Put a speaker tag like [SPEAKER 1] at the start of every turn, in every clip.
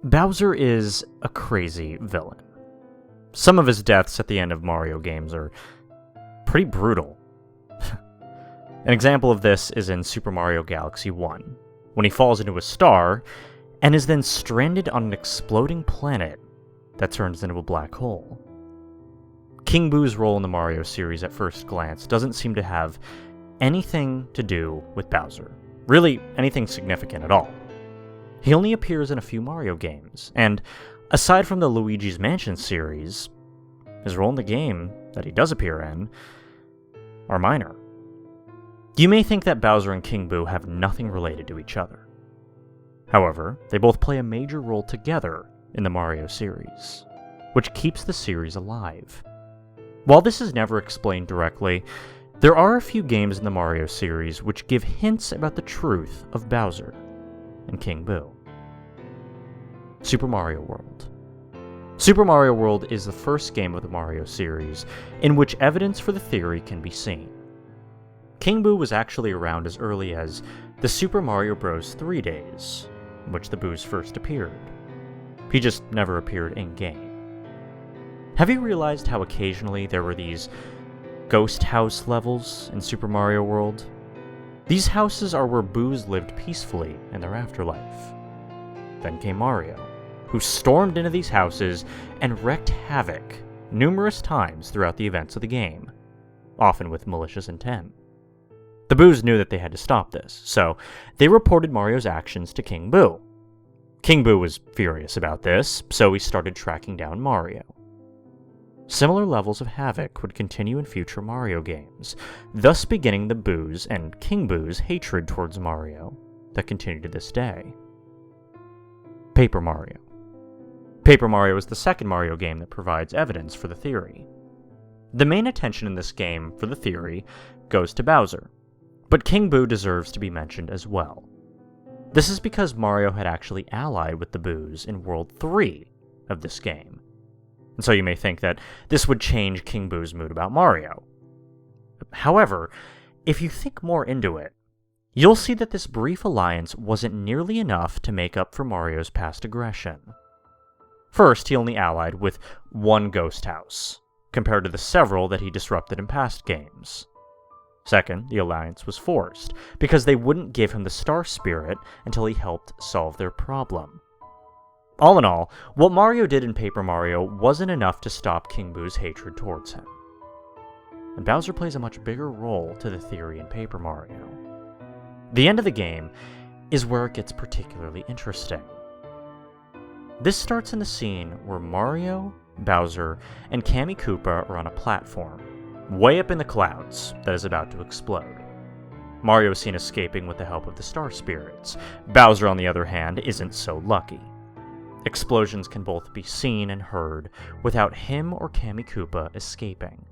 [SPEAKER 1] Bowser is a crazy villain. Some of his deaths at the end of Mario games are pretty brutal. An example of this is in Super Mario Galaxy 1, when he falls into a star and is then stranded on an exploding planet that turns into a black hole. King Boo's role in the Mario series at first glance doesn't seem to have anything to do with Bowser. Really, anything significant at all. He only appears in a few Mario games, and aside from the Luigi's Mansion series, his role in the game that he does appear in are minor. You may think that Bowser and King Boo have nothing related to each other. However, they both play a major role together in the Mario series, which keeps the series alive. While this is never explained directly, there are a few games in the Mario series which give hints about the truth of Bowser and King Boo. Super Mario World. Super Mario World is the first game of the Mario series in which evidence for the theory can be seen. King Boo was actually around as early as the Super Mario Bros. 3 days, in which the Boos first appeared. He just never appeared in-game. Have you realized how occasionally there were these ghost house levels in Super Mario World? These houses are where Boos lived peacefully in their afterlife. Then came Mario, who stormed into these houses and wreaked havoc numerous times throughout the events of the game, often with malicious intent. The Boos knew that they had to stop this, so they reported Mario's actions to King Boo. King Boo was furious about this, so he started tracking down Mario. Similar levels of havoc would continue in future Mario games, thus beginning the Boos and King Boo's hatred towards Mario that continue to this day. Paper Mario. Paper Mario is the second Mario game that provides evidence for the theory. The main attention in this game for the theory goes to Bowser, but King Boo deserves to be mentioned as well. This is because Mario had actually allied with the Boos in World 3 of this game. And so you may think that this would change King Boo's mood about Mario. However, if you think more into it, you'll see that this brief alliance wasn't nearly enough to make up for Mario's past aggression. First, he only allied with one ghost house, compared to the several that he disrupted in past games. Second, the alliance was forced, because they wouldn't give him the Star Spirit until he helped solve their problem. All in all, what Mario did in Paper Mario wasn't enough to stop King Boo's hatred towards him. And Bowser plays a much bigger role to the theory in Paper Mario. The end of the game is where it gets particularly interesting. This starts in the scene where Mario, Bowser, and Kammy Koopa are on a platform, way up in the clouds, that is about to explode. Mario is seen escaping with the help of the Star Spirits. Bowser, on the other hand, isn't so lucky. Explosions can both be seen and heard without him or Kammy Koopa escaping.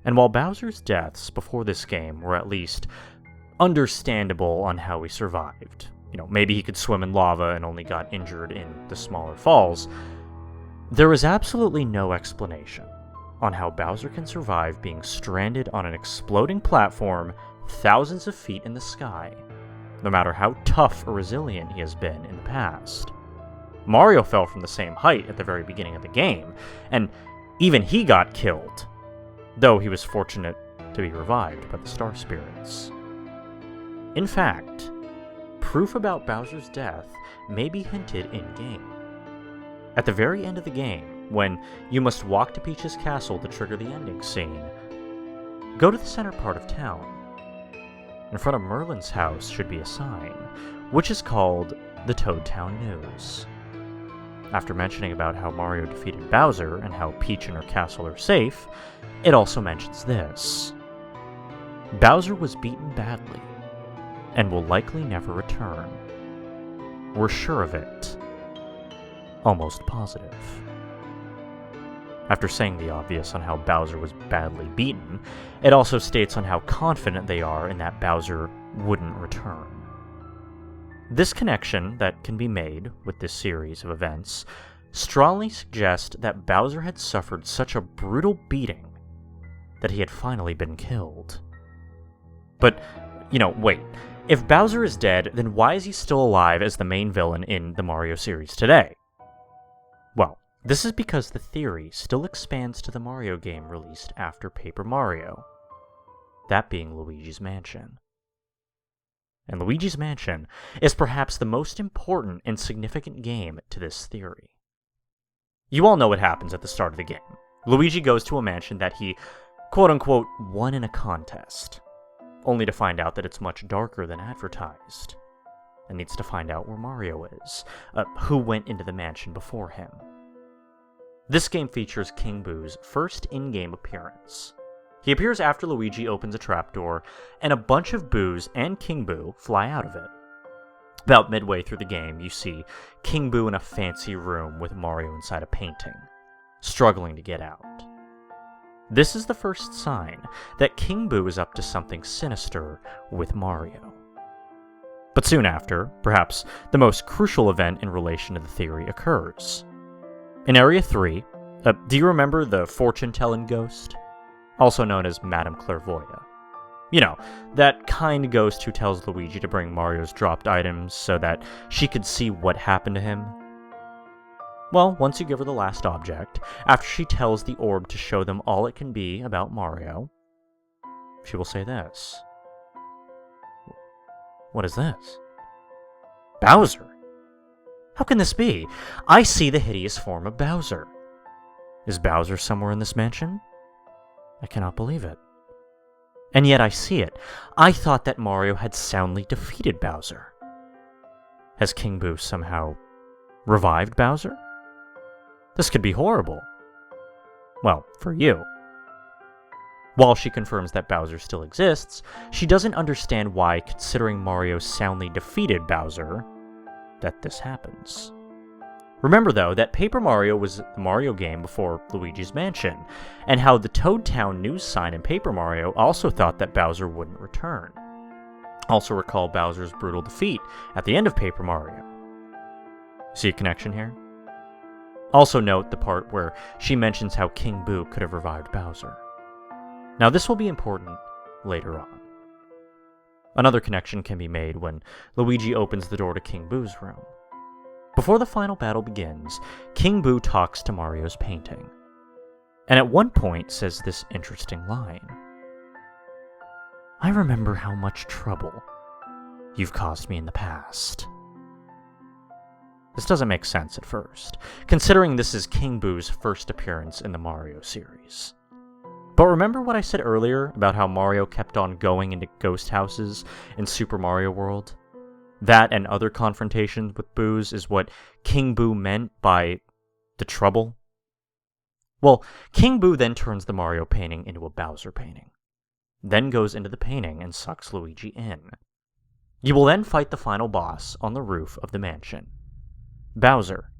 [SPEAKER 1] And while Bowser's deaths before this game were at least understandable on how he survived, maybe he could swim in lava and only got injured in the smaller falls, there is absolutely no explanation on how Bowser can survive being stranded on an exploding platform thousands of feet in the sky, no matter how tough or resilient he has been in the past. Mario fell from the same height at the very beginning of the game, and even he got killed, though he was fortunate to be revived by the Star Spirits. In fact, proof about Bowser's death may be hinted in-game. At the very end of the game, when you must walk to Peach's castle to trigger the ending scene, go to the center part of town. In front of Merlin's house should be a sign, which is called the Toad Town News. After mentioning about how Mario defeated Bowser and how Peach and her castle are safe, it also mentions this. Bowser was beaten badly, and will likely never return. We're sure of it. Almost positive. After saying the obvious on how Bowser was badly beaten, it also states on how confident they are in that Bowser wouldn't return. This connection that can be made with this series of events strongly suggests that Bowser had suffered such a brutal beating that he had finally been killed. But, wait, If Bowser is dead, then why is he still alive as the main villain in the Mario series today? Well, this is because the theory still expands to the Mario game released after Paper Mario, that being Luigi's Mansion. And Luigi's Mansion is perhaps the most important and significant game to this theory. You all know what happens at the start of the game. Luigi goes to a mansion that he, quote-unquote, won in a contest, only to find out that it's much darker than advertised, and needs to find out where Mario is, who went into the mansion before him. This game features King Boo's first in-game appearance. He appears after Luigi opens a trapdoor, and a bunch of Boos and King Boo fly out of it. About midway through the game, you see King Boo in a fancy room with Mario inside a painting, struggling to get out. This is the first sign that King Boo is up to something sinister with Mario. But soon after, perhaps the most crucial event in relation to the theory occurs. In Area 3, do you remember the fortune-telling ghost? Also known as Madame Clairvoyante. You know, that kind ghost who tells Luigi to bring Mario's dropped items so that she could see what happened to him. Well, once you give her the last object, after she tells the orb to show them all it can be about Mario, she will say this. What is this? Bowser! How can this be? I see the hideous form of Bowser. Is Bowser somewhere in this mansion? I cannot believe it. And yet I see it. I thought that Mario had soundly defeated Bowser. Has King Boo somehow revived Bowser? This could be horrible. Well, for you. While she confirms that Bowser still exists, she doesn't understand why, considering Mario soundly defeated Bowser, that this happens. Remember, though, that Paper Mario was the Mario game before Luigi's Mansion, and how the Toad Town news sign in Paper Mario also thought that Bowser wouldn't return. Also recall Bowser's brutal defeat at the end of Paper Mario. See a connection here? Also note the part where she mentions how King Boo could have revived Bowser. Now this will be important later on. Another connection can be made when Luigi opens the door to King Boo's room. Before the final battle begins, King Boo talks to Mario's painting, and at one point says this interesting line. I remember how much trouble you've caused me in the past. This doesn't make sense at first, considering this is King Boo's first appearance in the Mario series. But remember what I said earlier about how Mario kept on going into ghost houses in Super Mario World? That and other confrontations with Boos is what King Boo meant by the trouble? Well, King Boo then turns the Mario painting into a Bowser painting, then goes into the painting and sucks Luigi in. You will then fight the final boss on the roof of the mansion, Bowser,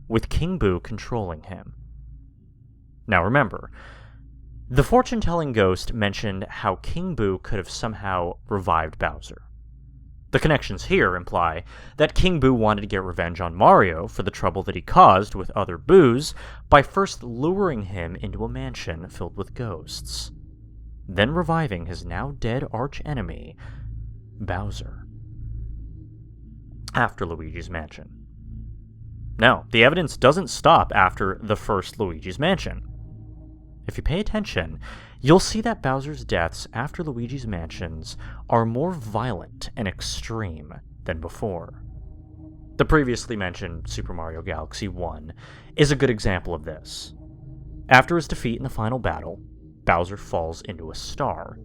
[SPEAKER 1] with King Boo controlling him. Now remember, the fortune-telling ghost mentioned how King Boo could have somehow revived Bowser. The connections here imply that King Boo wanted to get revenge on Mario for the trouble that he caused with other Boos by first luring him into a mansion filled with ghosts, then reviving his now dead arch-enemy, Bowser, after Luigi's Mansion. No, the evidence doesn't stop after the first Luigi's Mansion. If you pay attention, you'll see that Bowser's deaths after Luigi's Mansions are more violent and extreme than before. The previously mentioned Super Mario Galaxy 1 is a good example of this. After his defeat in the final battle, Bowser falls into a star.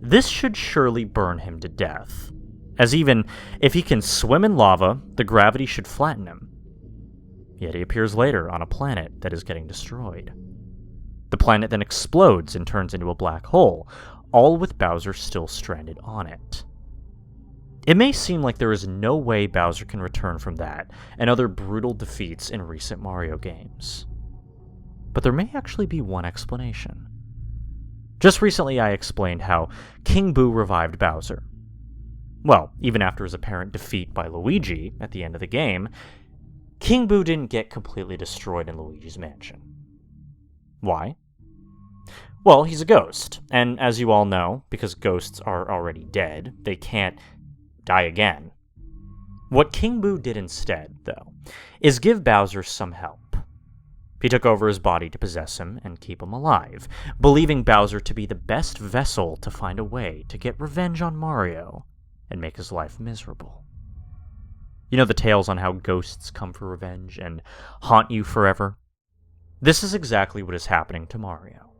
[SPEAKER 1] This should surely burn him to death, as even if he can swim in lava, the gravity should flatten him. Yet he appears later on a planet that is getting destroyed. The planet then explodes and turns into a black hole, all with Bowser still stranded on it. It may seem like there is no way Bowser can return from that and other brutal defeats in recent Mario games. But there may actually be one explanation. Just recently I explained how King Boo revived Bowser. Well, even after his apparent defeat by Luigi at the end of the game, King Boo didn't get completely destroyed in Luigi's Mansion. Why? Well, he's a ghost, and as you all know, because ghosts are already dead, they can't die again. What King Boo did instead, though, is give Bowser some help. He took over his body to possess him and keep him alive, believing Bowser to be the best vessel to find a way to get revenge on Mario and make his life miserable. You know the tales on how ghosts come for revenge and haunt you forever? This is exactly what is happening to Mario.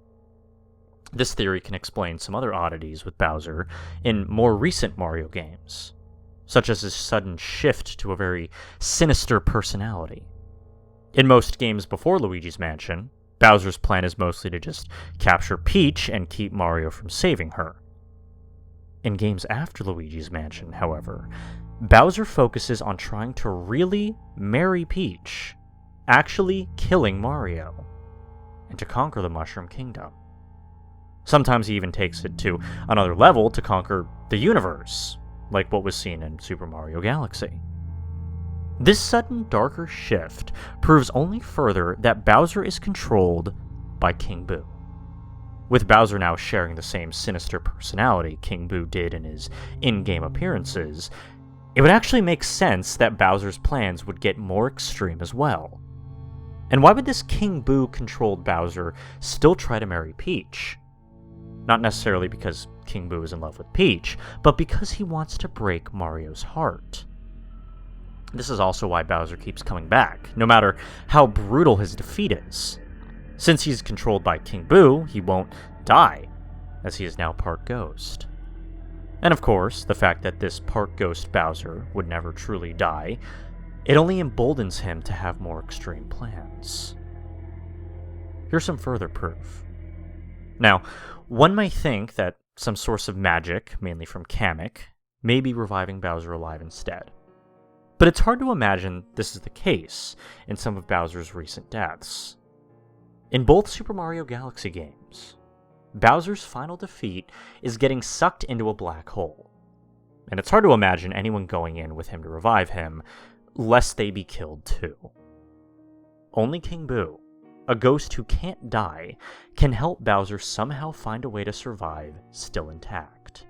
[SPEAKER 1] This theory can explain some other oddities with Bowser in more recent Mario games, such as his sudden shift to a very sinister personality. In most games before Luigi's Mansion, Bowser's plan is mostly to just capture Peach and keep Mario from saving her. In games after Luigi's Mansion, however, Bowser focuses on trying to really marry Peach, actually killing Mario, and to conquer the Mushroom Kingdom. Sometimes he even takes it to another level to conquer the universe, like what was seen in Super Mario Galaxy. This sudden darker shift proves only further that Bowser is controlled by King Boo. With Bowser now sharing the same sinister personality King Boo did in his in-game appearances, it would actually make sense that Bowser's plans would get more extreme as well. And why would this King Boo-controlled Bowser still try to marry Peach? Not necessarily because King Boo is in love with Peach, but because he wants to break Mario's heart. This is also why Bowser keeps coming back, no matter how brutal his defeat is. Since he's controlled by King Boo, he won't die, as he is now part ghost. And of course, the fact that this part ghost Bowser would never truly die, it only emboldens him to have more extreme plans. Here's some further proof. Now, one might think that some source of magic, mainly from Kamek, may be reviving Bowser alive instead. But it's hard to imagine this is the case in some of Bowser's recent deaths. In both Super Mario Galaxy games, Bowser's final defeat is getting sucked into a black hole, and it's hard to imagine anyone going in with him to revive him, lest they be killed too. Only King Boo, a ghost who can't die, can help Bowser somehow find a way to survive still intact.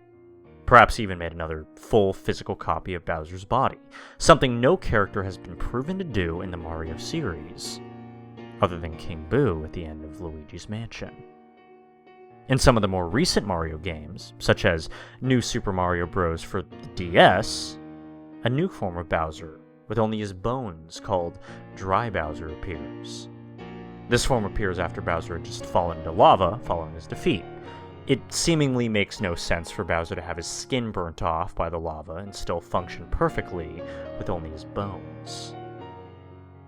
[SPEAKER 1] Perhaps he even made another full physical copy of Bowser's body, something no character has been proven to do in the Mario series, other than King Boo at the end of Luigi's Mansion. In some of the more recent Mario games, such as New Super Mario Bros. For the DS, a new form of Bowser, with only his bones, called Dry Bowser, appears. This form appears after Bowser had just fallen into lava following his defeat. It seemingly makes no sense for Bowser to have his skin burnt off by the lava and still function perfectly with only his bones.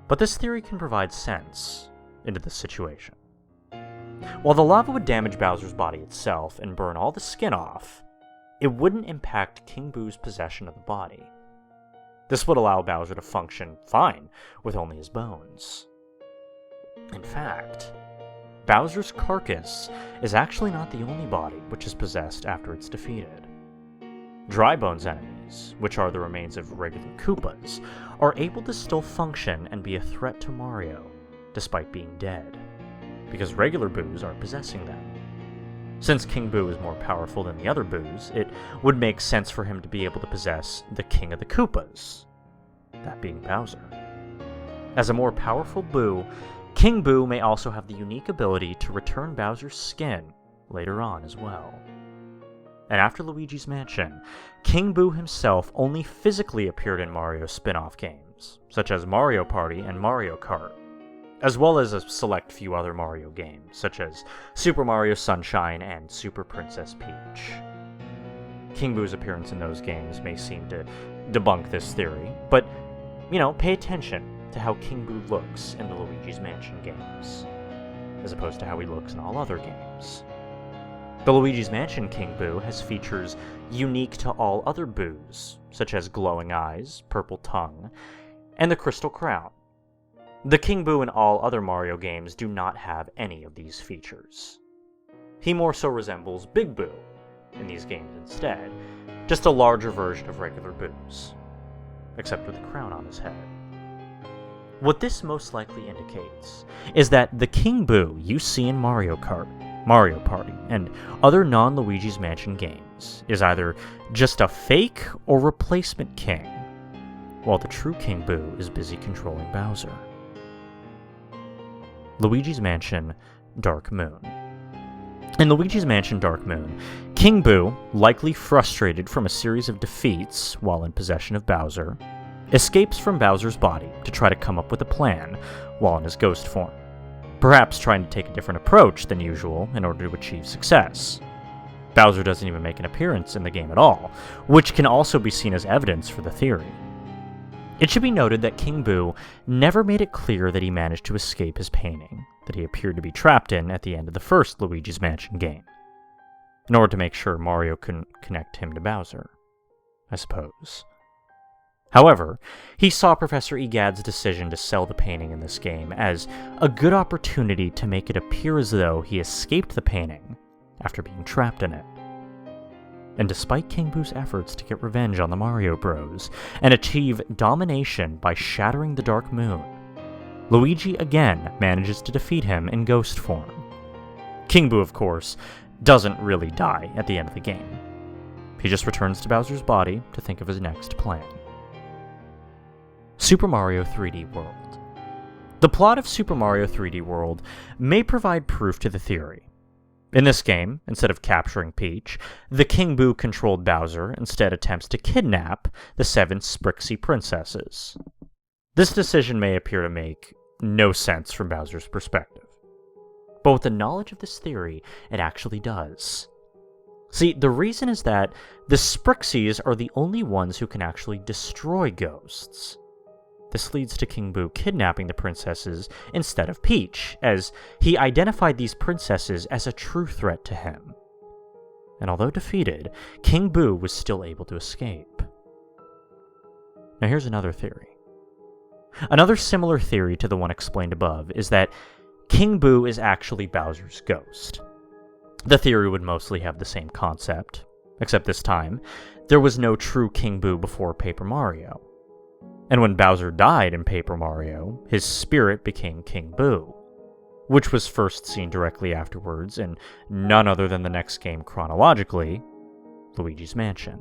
[SPEAKER 1] But this theory can provide sense into this situation. While the lava would damage Bowser's body itself and burn all the skin off, it wouldn't impact King Boo's possession of the body. This would allow Bowser to function fine with only his bones. In fact, Bowser's carcass is actually not the only body which is possessed after it's defeated. Dry Bones enemies, which are the remains of regular Koopas, are able to still function and be a threat to Mario, despite being dead, because regular Boos are possessing them. Since King Boo is more powerful than the other Boos, it would make sense for him to be able to possess the King of the Koopas, that being Bowser. As a more powerful Boo, King Boo may also have the unique ability to return Bowser's skin later on as well. And after Luigi's Mansion, King Boo himself only physically appeared in Mario spin-off games, such as Mario Party and Mario Kart, as well as a select few other Mario games, such as Super Mario Sunshine and Super Princess Peach. King Boo's appearance in those games may seem to debunk this theory, but, pay attention to how King Boo looks in the Luigi's Mansion games, as opposed to how he looks in all other games. The Luigi's Mansion King Boo has features unique to all other Boos, such as glowing eyes, purple tongue, and the crystal crown. The King Boo in all other Mario games do not have any of these features. He more so resembles Big Boo in these games instead, just a larger version of regular Boos, except with a crown on his head. What this most likely indicates is that the King Boo you see in Mario Kart Mario Party, and other non-Luigi's Mansion games is either just a fake or replacement king, while the true King Boo is busy controlling Bowser. Luigi's Mansion Dark Moon. In Luigi's Mansion Dark Moon, King Boo, likely frustrated from a series of defeats while in possession of Bowser, escapes from Bowser's body to try to come up with a plan while in his ghost form, perhaps trying to take a different approach than usual in order to achieve success. Bowser doesn't even make an appearance in the game at all, which can also be seen as evidence for the theory. It should be noted that King Boo never made it clear that he managed to escape his painting that he appeared to be trapped in at the end of the first Luigi's Mansion game, in order to make sure Mario couldn't connect him to Bowser, I suppose. However, he saw Professor Egad's decision to sell the painting in this game as a good opportunity to make it appear as though he escaped the painting after being trapped in it. And despite King Boo's efforts to get revenge on the Mario Bros. And achieve domination by shattering the Dark Moon, Luigi again manages to defeat him in ghost form. King Boo, of course, doesn't really die at the end of the game. He just returns to Bowser's body to think of his next plan. Super Mario 3D World. The plot of Super Mario 3D World may provide proof to the theory. In this game, instead of capturing Peach, the King Boo-controlled Bowser instead attempts to kidnap the 7 Sprixie princesses. This decision may appear to make no sense from Bowser's perspective, but with the knowledge of this theory, it actually does. See, the reason is that the Sprixies are the only ones who can actually destroy ghosts. This leads to King Boo kidnapping the princesses instead of Peach, as he identified these princesses as a true threat to him. And although defeated, King Boo was still able to escape. Now here's another theory. Another similar theory to the one explained above is that King Boo is actually Bowser's ghost. The theory would mostly have the same concept, except this time, there was no true King Boo before Paper Mario. And when Bowser died in Paper Mario, his spirit became King Boo, which was first seen directly afterwards in none other than the next game chronologically, Luigi's Mansion.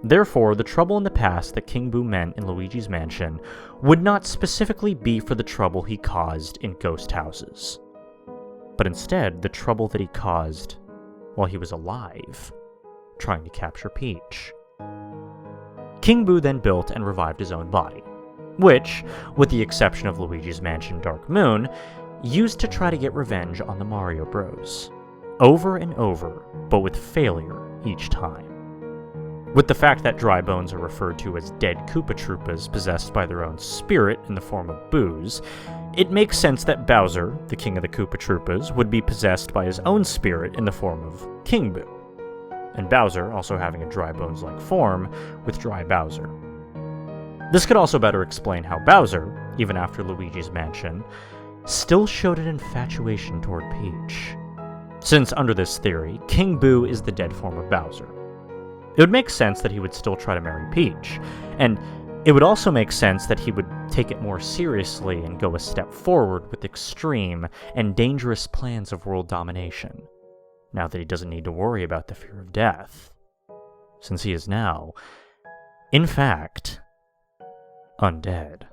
[SPEAKER 1] Therefore, the trouble in the past that King Boo meant in Luigi's Mansion would not specifically be for the trouble he caused in ghost houses, but instead the trouble that he caused while he was alive, trying to capture Peach. King Boo then built and revived his own body, which, with the exception of Luigi's Mansion Dark Moon, used to try to get revenge on the Mario Bros. Over and over, but with failure each time. With the fact that dry bones are referred to as dead Koopa Troopas possessed by their own spirit in the form of boos, it makes sense that Bowser, the king of the Koopa Troopas, would be possessed by his own spirit in the form of King Boo, and Bowser also having a dry bones-like form with dry Bowser. This could also better explain how Bowser, even after Luigi's Mansion, still showed an infatuation toward Peach. Since under this theory, King Boo is the dead form of Bowser. It would make sense that he would still try to marry Peach, and it would also make sense that he would take it more seriously and go a step forward with extreme and dangerous plans of world domination, now that he doesn't need to worry about the fear of death, since he is now, in fact, undead.